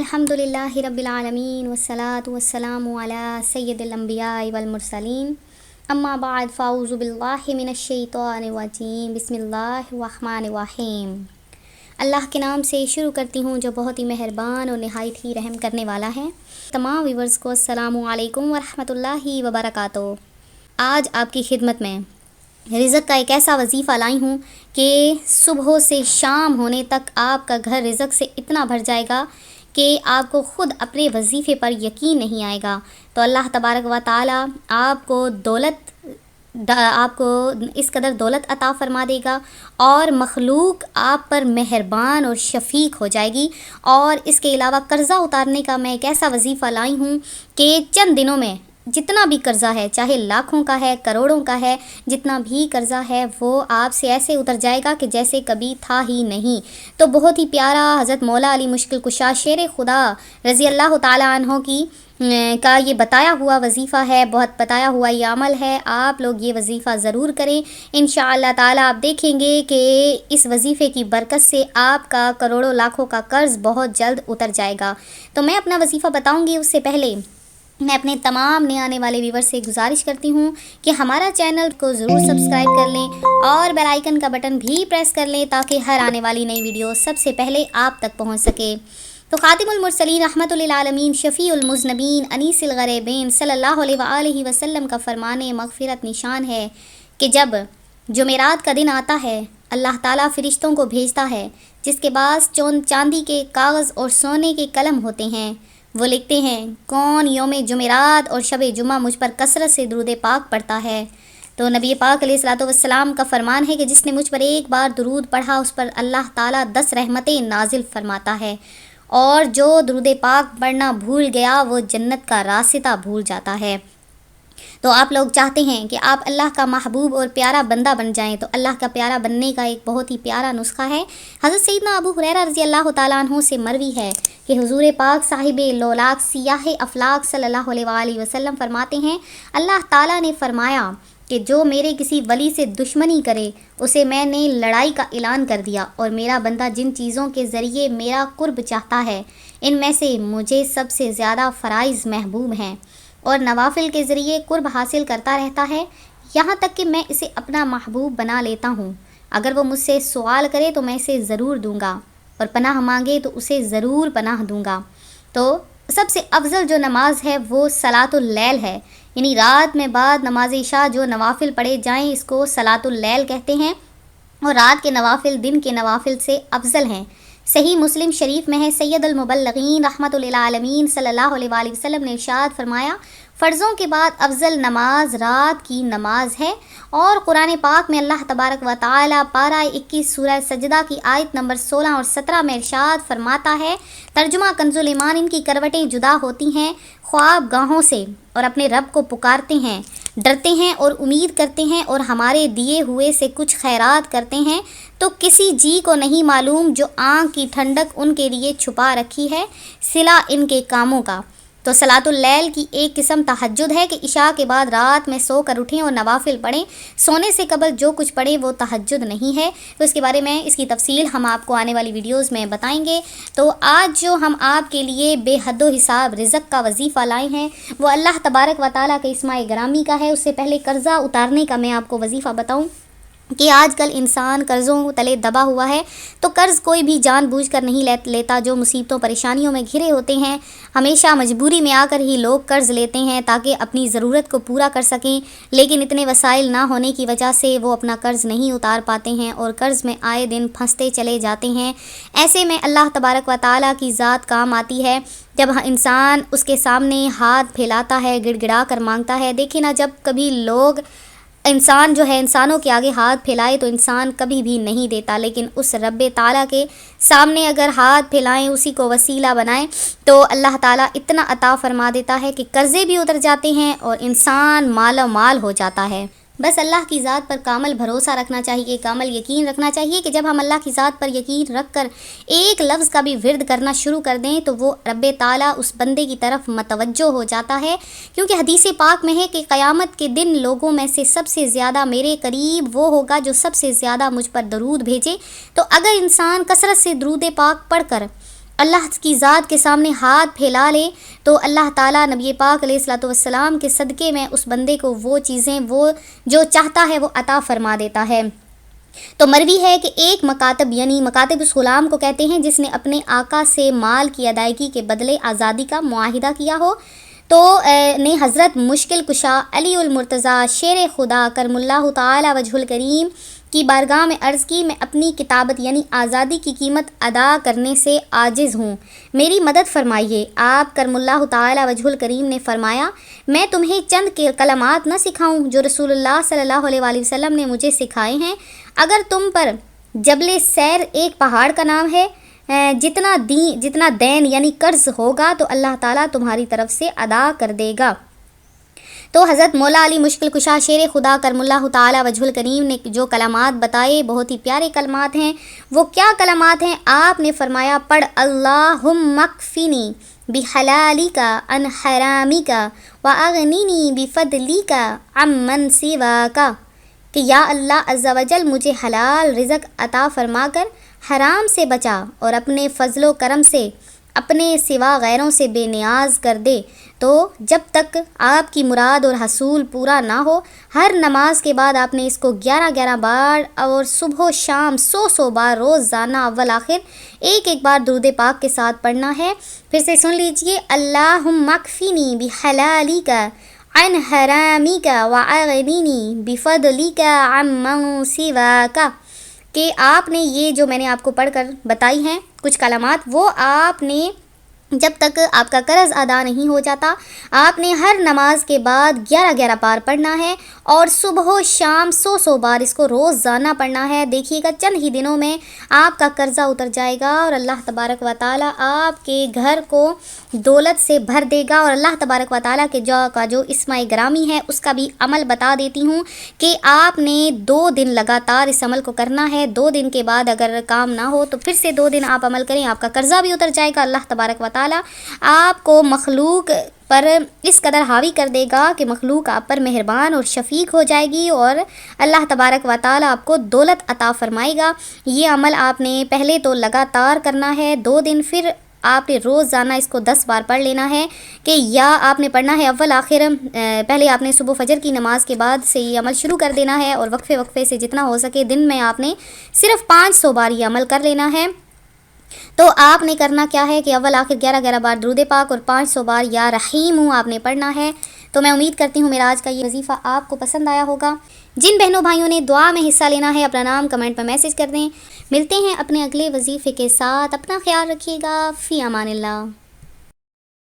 الحمدللہ رب العالمین والصلاة والسلام علی سید الانبیاء والمرسلین اما بعد فاعوذ باللہ من الشیطان الرجیم بسم اللہ الرحمن الرحیم۔ اللہ کے نام سے شروع کرتی ہوں جو بہت ہی مہربان اور نہایت ہی رحم کرنے والا ہے۔ تمام ویورز کو السلام علیکم ورحمۃ اللہ وبرکاتہ۔ آج آپ کی خدمت میں رزق کا ایک ایسا وظیفہ لائی ہوں کہ صبح سے شام ہونے تک آپ کا گھر رزق سے اتنا بھر جائے گا کہ آپ کو خود اپنے وظیفے پر یقین نہیں آئے گا۔ تو اللہ تبارک و تعالی آپ کو اس قدر دولت عطا فرما دے گا اور مخلوق آپ پر مہربان اور شفیق ہو جائے گی۔ اور اس کے علاوہ قرضہ اتارنے کا میں ایک ایسا وظیفہ لائی ہوں کہ چند دنوں میں جتنا بھی قرضہ ہے، چاہے لاکھوں کا ہے، کروڑوں کا ہے، جتنا بھی قرضہ ہے وہ آپ سے ایسے اتر جائے گا کہ جیسے کبھی تھا ہی نہیں۔ تو بہت ہی پیارا حضرت مولا علی مشکل کشا شیر خدا رضی اللہ تعالیٰ عنہ کا یہ بتایا ہوا وظیفہ ہے، بہت بتایا ہوا یہ عمل ہے۔ آپ لوگ یہ وظیفہ ضرور کریں، انشاءاللہ تعالیٰ آپ دیکھیں گے کہ اس وظیفے کی برکت سے آپ کا کروڑوں لاکھوں کا قرض بہت جلد اتر جائے گا۔ تو میں اپنا وظیفہ بتاؤں گی اس سے پہلے میں اپنے تمام نئے آنے والے ویور سے گزارش کرتی ہوں کہ ہمارا چینل کو ضرور سبسکرائب کر لیں اور بیل آئیکن کا بٹن بھی پریس کر لیں تاکہ ہر آنے والی نئی ویڈیو سب سے پہلے آپ تک پہنچ سکے۔ تو خاتم المرسلین رحمۃ للعالمین شفیع المذنبین انیس الغریبین صلی اللہ علیہ وآلہ وسلم کا فرمان مغفرت نشان ہے کہ جب جمعرات کا دن آتا ہے اللہ تعالیٰ فرشتوں کو بھیجتا ہے جس کے پاس چاندی کے کاغذ اور سونے کے قلم ہوتے ہیں۔ وہ لکھتے ہیں کون یوم جمعرات اور شب جمعہ مجھ پر کثرت سے درود پاک پڑھتا ہے۔ تو نبی پاک علیہ الصلوۃ والسلام کا فرمان ہے کہ جس نے مجھ پر ایک بار درود پڑھا اس پر اللہ تعالیٰ 10 رحمتیں نازل فرماتا ہے، اور جو درود پاک پڑھنا بھول گیا وہ جنت کا راستہ بھول جاتا ہے۔ تو آپ لوگ چاہتے ہیں کہ آپ اللہ کا محبوب اور پیارا بندہ بن جائیں، تو اللہ کا پیارا بننے کا ایک بہت ہی پیارا نسخہ ہے۔ حضرت سیدنا ابو ہریرہ رضی اللہ تعالیٰ عنہ سے مروی ہے کہ حضور پاک صاحب لولاک سیاہ افلاک صلی اللہ علیہ وآلہ وسلم فرماتے ہیں اللہ تعالیٰ نے فرمایا کہ جو میرے کسی ولی سے دشمنی کرے اسے میں نے لڑائی کا اعلان کر دیا، اور میرا بندہ جن چیزوں کے ذریعے میرا قرب چاہتا ہے ان میں سے مجھے سب سے زیادہ فرائض محبوب ہیں، اور نوافل کے ذریعے قرب حاصل کرتا رہتا ہے یہاں تک کہ میں اسے اپنا محبوب بنا لیتا ہوں۔ اگر وہ مجھ سے سوال کرے تو میں اسے ضرور دوں گا، اور پناہ مانگے تو اسے ضرور پناہ دوں گا۔ تو سب سے افضل جو نماز ہے وہ صلاۃ اللیل ہے، یعنی رات میں بعد نماز عشاء جو نوافل پڑھے جائیں اس کو صلاۃ اللیل کہتے ہیں، اور رات کے نوافل دن کے نوافل سے افضل ہیں۔ صحیح مسلم شریف میں ہے سید المبلغین رحمۃ للعالمین صلی اللہ علیہ وآلہ وسلم نے ارشاد فرمایا فرضوں کے بعد افضل نماز رات کی نماز ہے۔ اور قرآن پاک میں اللہ تبارک و تعالی پارہ 21 سورہ سجدہ کی آیت نمبر 16 اور 17 میں ارشاد فرماتا ہے، ترجمہ کنز الایمان، ان کی کروٹیں جدا ہوتی ہیں خواب گاہوں سے اور اپنے رب کو پکارتے ہیں، ڈرتے ہیں اور امید کرتے ہیں، اور ہمارے دیے ہوئے سے کچھ خیرات کرتے ہیں، تو کسی جی کو نہیں معلوم جو آنکھ کی ٹھنڈک ان کے لیے چھپا رکھی ہے صلہ ان کے کاموں کا۔ تو صلاۃ اللیل کی ایک قسم تہجد ہے کہ عشاء کے بعد رات میں سو کر اٹھیں اور نوافل پڑھیں، سونے سے قبل جو کچھ پڑھیں وہ تہجد نہیں ہے۔ تو اس کے بارے میں اس کی تفصیل ہم آپ کو آنے والی ویڈیوز میں بتائیں گے۔ تو آج جو ہم آپ کے لیے بے حد و حساب رزق کا وظیفہ لائے ہیں وہ اللہ تبارک و تعالیٰ کے اسماء گرامی کا ہے۔ اس سے پہلے قرضہ اتارنے کا میں آپ کو وظیفہ بتاؤں کہ آج کل انسان قرضوں تلے دبا ہوا ہے، تو قرض کوئی بھی جان بوجھ کر نہیں لیتا۔ جو مصیبتوں پریشانیوں میں گھرے ہوتے ہیں ہمیشہ مجبوری میں آ کر ہی لوگ قرض لیتے ہیں تاکہ اپنی ضرورت کو پورا کر سکیں، لیکن اتنے وسائل نہ ہونے کی وجہ سے وہ اپنا قرض نہیں اتار پاتے ہیں اور قرض میں آئے دن پھنستے چلے جاتے ہیں۔ ایسے میں اللہ تبارک و تعالیٰ کی ذات کام آتی ہے جب انسان اس کے سامنے ہاتھ پھیلاتا ہے، گڑ گڑا کر مانگتا ہے۔ دیکھیں نا، جب کبھی انسان جو ہے انسانوں کے آگے ہاتھ پھیلائے تو انسان کبھی بھی نہیں دیتا، لیکن اس رب تعالیٰ کے سامنے اگر ہاتھ پھیلائیں، اسی کو وسیلہ بنائیں تو اللہ تعالیٰ اتنا عطا فرما دیتا ہے کہ قرضے بھی اتر جاتے ہیں اور انسان مال و مال ہو جاتا ہے۔ بس اللہ کی ذات پر کامل بھروسہ رکھنا چاہیے، کامل یقین رکھنا چاہیے کہ جب ہم اللہ کی ذات پر یقین رکھ کر ایک لفظ کا بھی ورد کرنا شروع کر دیں تو وہ رب تعالیٰ اس بندے کی طرف متوجہ ہو جاتا ہے، کیونکہ حدیث پاک میں ہے کہ قیامت کے دن لوگوں میں سے سب سے زیادہ میرے قریب وہ ہوگا جو سب سے زیادہ مجھ پر درود بھیجے۔ تو اگر انسان کثرت سے درود پاک پڑھ کر اللہ کی ذات کے سامنے ہاتھ پھیلا لے تو اللہ تعالیٰ نبی پاک علیہ الصلوۃ والسلام کے صدقے میں اس بندے کو وہ چیزیں وہ جو چاہتا ہے وہ عطا فرما دیتا ہے۔ تو مروی ہے کہ ایک مکاتب یعنی مکاتب اس غلام کو کہتے ہیں جس نے اپنے آقا سے مال کی ادائیگی کے بدلے آزادی کا معاہدہ کیا ہو، تو نے حضرت مشکل کشا علی المرتضیٰ شیر خدا کرم اللہ تعالی وجہ الکریم کی بارگاہ میں عرض کی، میں اپنی کتابت یعنی آزادی کی قیمت ادا کرنے سے عاجز ہوں، میری مدد فرمائیے۔ آپ کرم اللہ تعالی وجہ الکریم نے فرمایا، میں تمہیں چند کے کلمات نہ سکھاؤں جو رسول اللہ صلی اللہ علیہ وآلہ وسلم نے مجھے سکھائے ہیں؟ اگر تم پر جبل سیر ایک پہاڑ کا نام ہے، جتنا دین یعنی قرض ہوگا تو اللہ تعالیٰ تمہاری طرف سے ادا کر دے گا۔ تو حضرت مولا علی مشکل کشا شیر خدا کرم اللہ تعالی وجہ الکریم نے جو کلمات بتائے بہت ہی پیارے کلمات ہیں۔ وہ کیا کلمات ہیں؟ آپ نے فرمایا، پڑھ اللہم اکفنی بحلالک عن حرامک واغننی بفضلک عمن سواک، کہ یا اللہ عز و جل مجھے حلال رزق عطا فرما کر حرام سے بچا اور اپنے فضل و کرم سے اپنے سوا غیروں سے بے نیاز کر دے۔ تو جب تک آپ کی مراد اور حصول پورا نہ ہو، ہر نماز کے بعد آپ نے اس کو 11 بار اور صبح و شام 100 بار روزانہ اول آخر ایک بار درود پاک کے ساتھ پڑھنا ہے۔ پھر سے سن لیجئے، اللہم اکفنی بحلالک عن حرامک واغننی بفضلک عمن سواک، کہ آپ نے یہ جو میں نے آپ کو پڑھ کر بتائی ہیں کچھ کلمات، وہ آپ نے جب تک آپ کا قرض ادا نہیں ہو جاتا آپ نے ہر نماز کے بعد 11 بار پڑھنا ہے اور صبح و شام 100 بار اس کو روزانہ پڑھنا ہے۔ دیکھیے گا چند ہی دنوں میں آپ کا قرضہ اتر جائے گا اور اللہ تبارک و تعالیٰ آپ کے گھر کو دولت سے بھر دے گا۔ اور اللہ تبارک و تعالیٰ کے جو اسماء گرامی ہے اس کا بھی عمل بتا دیتی ہوں کہ آپ نے 2 دن لگاتار اس عمل کو کرنا ہے۔ 2 دن کے بعد اگر کام نہ ہو تو پھر سے 2 دن آپ عمل کریں، آپ کا قرضہ بھی اتر جائے گا۔ اللہ تبارک و تعالیٰ آپ کو مخلوق پر اس قدر حاوی کر دے گا کہ مخلوق آپ پر مہربان اور شفیق ہو جائے گی اور اللہ تبارک و تعالیٰ آپ کو دولت عطا فرمائے گا۔ یہ عمل آپ نے پہلے تو لگاتار کرنا ہے 2 دن، پھر آپ نے روزانہ اس کو 10 بار پڑھ لینا ہے کہ یا آپ نے پڑھنا ہے اول آخر، پہلے آپ نے صبح فجر کی نماز کے بعد سے یہ عمل شروع کر دینا ہے اور وقفے سے جتنا ہو سکے دن میں آپ نے صرف 500 بار یہ عمل کر لینا ہے۔ تو آپ نے کرنا کیا ہے کہ اول آخر 11 بار درود پاک اور 500 بار یا رحیم ہوں آپ نے پڑھنا ہے۔ تو میں امید کرتی ہوں میرا آج کا یہ وظیفہ آپ کو پسند آیا ہوگا۔ جن بہنوں بھائیوں نے دعا میں حصہ لینا ہے اپنا نام کمنٹ میں میسج کر دیں۔ ملتے ہیں اپنے اگلے وظیفے کے ساتھ، اپنا خیال رکھیے گا، فی امان اللہ۔